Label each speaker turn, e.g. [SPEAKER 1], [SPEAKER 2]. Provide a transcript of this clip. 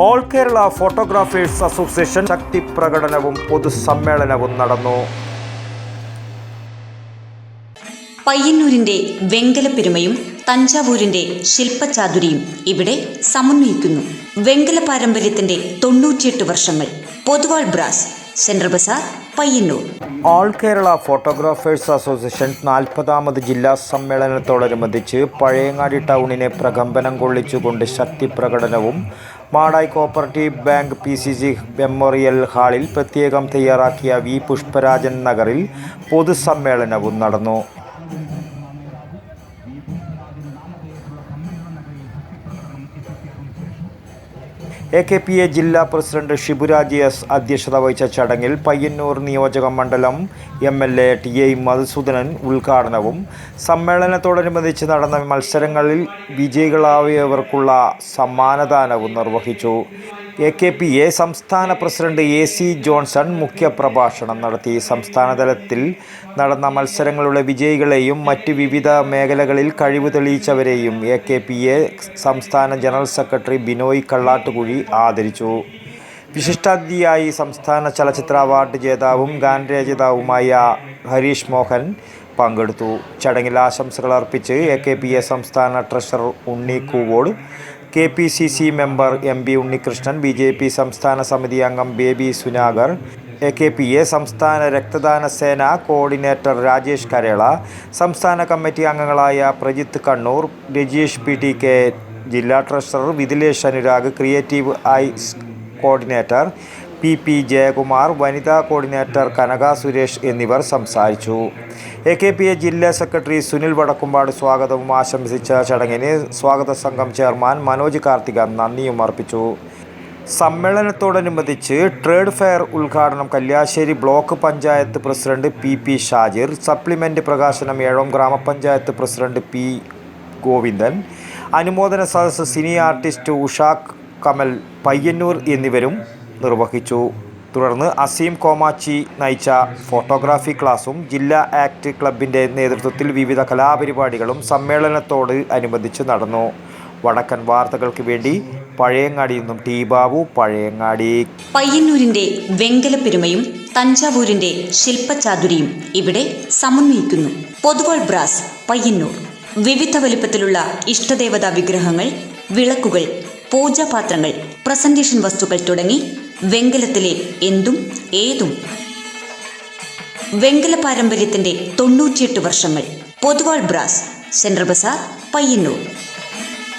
[SPEAKER 1] All Kerala photographers association ശക്തി പ്രകടനവും പൊതുസമ്മേളനവും നടന്നു.
[SPEAKER 2] പയ്യന്നൂരിന്റെ വെങ്കലപ്പെരുമയും തഞ്ചാവൂരിന്റെ ശില്പചാതുരിയും ഇവിടെ സമന്വയിക്കുന്നു. വെങ്കല പാരമ്പര്യത്തിന്റെ 98 വർഷങ്ങൾ. Poduval brass, central bazaar, Payyanur.
[SPEAKER 1] All Kerala photographers association 40ാമത് ജില്ലാ സമ്മേളനത്തോടനുബന്ധിച്ച് പഴയങ്ങാടി ടൗണിനെ പ്രകമ്പനം കൊള്ളിച്ചുകൊണ്ട് ശക്തി പ്രകടനവും Madayi cooperative bank PCC memorial ഹാളിൽ പ്രത്യേകം തയ്യാറാക്കിയ വി പുഷ്പരാജൻ നഗറിൽ പൊതുസമ്മേളനവും നടന്നു. AKPA ജില്ലാ പ്രസിഡന്റ് ഷിബുരാജ് S അധ്യക്ഷത വഹിച്ച ചടങ്ങിൽ പയ്യന്നൂർ നിയോജക മണ്ഡലം MLA TA മധുസൂദനൻ ഉദ്ഘാടനവും സമ്മേളനത്തോടനുബന്ധിച്ച് നടന്ന മത്സരങ്ങളിൽ വിജയികളായവർക്കുള്ള സമ്മാനദാനവും നിർവഹിച്ചു. AKPA സംസ്ഥാന പ്രസിഡന്റ് AC ജോൺസൺ മുഖ്യപ്രഭാഷണം നടത്തി. സംസ്ഥാനതലത്തിൽ നടന്ന മത്സരങ്ങളുടെ വിജയികളെയും മറ്റ് വിവിധ മേഖലകളിൽ കഴിവ് തെളിയിച്ചവരെയും AKPA സംസ്ഥാന ജനറൽ സെക്രട്ടറി ബിനോയ് കള്ളാട്ടുകുഴി ആദരിച്ചു. വിശിഷ്ടാതിഥിയായി സംസ്ഥാന ചലച്ചിത്ര അവാർഡ് ജേതാവും ഗാനരചയിതാവുമായ ഹരീഷ് മോഹൻ പങ്കെടുത്തു. ചടങ്ങിൽ ആശംസകൾ അർപ്പിച്ച് AKPA സംസ്ഥാന treasurer Unni Koovode, KPCC member MB Unnikrishnan, BJP സംസ്ഥാന സമിതി അംഗം ബേബി സുനാഗർ, AKPA സംസ്ഥാന രക്തദാന സേന കോർഡിനേറ്റർ രാജേഷ് കരേള, സംസ്ഥാന കമ്മിറ്റി അംഗങ്ങളായ പ്രജിത്ത് കണ്ണൂർ, രജീഷ് PTK, ജില്ലാ treasurer Vithilesh Anurag, creative eyes coordinator PP Jayakumar, വനിതാ കോർഡിനേറ്റർ കനക സുരേഷ് എന്നിവർ സംസാരിച്ചു. AKPA ജില്ലാ സെക്രട്ടറി സുനിൽ വടക്കുംപാട് സ്വാഗതവും ആശംസിച്ച ചടങ്ങിന് സ്വാഗത സംഘം ചെയർമാൻ മനോജ് കാർത്തിക നന്ദിയും അർപ്പിച്ചു. സമ്മേളനത്തോടനുബന്ധിച്ച് ട്രേഡ് ഫെയർ ഉദ്ഘാടനം Kalliasseri block panchayat president PP Shajir, supplement പ്രകാശനം ഏഴോം ഗ്രാമപഞ്ചായത്ത് പ്രസിഡന്റ് P ഗോവിന്ദൻ, അനുമോദന സദസ്സ് സിനി ആർട്ടിസ്റ്റ് ഉഷാഖ് കമൽ പയ്യന്നൂർ എന്നിവരും നിർവഹിച്ചു. തുടർന്ന് അസീം കോമാച്ചി നയിച്ച ഫോട്ടോഗ്രാഫി ക്ലാസും ജില്ലാ ആക്ട് ക്ലബിൻ്റെ നേതൃത്വത്തിൽ വിവിധ കലാപരിപാടികളും സമ്മേളനത്തോട് അനുബന്ധിച്ച് നടന്നു. വടക്കൻ വാർത്തകൾക്ക് വേണ്ടി പഴയങ്ങാടിയിൽ നിന്നും T ബാബു, പഴയങ്ങാടി.
[SPEAKER 2] പയ്യന്നൂരിന്റെ വെങ്കലപ്പെരുമയും തഞ്ചാവൂരിന്റെ ശില്പചാതുരിയും ഇവിടെ സമന്വയിക്കുന്നു. പൊതുവാൾ ബ്രാസ്, പയ്യന്നൂർ. വിവിധ വലിപ്പത്തിലുള്ള ഇഷ്ടദേവതാ വിഗ്രഹങ്ങൾ, വിളക്കുകൾ, പൂജാപാത്രങ്ങൾ, പ്രസന്റേഷൻ വസ്തുക്കൾ തുടങ്ങി വെങ്കലത്തിലെ എന്തും ഏതും. വെങ്കല പാരമ്പര്യത്തിന്റെ 98 വർഷങ്ങൾ. Poduval brass, central bazaar, Payyanur.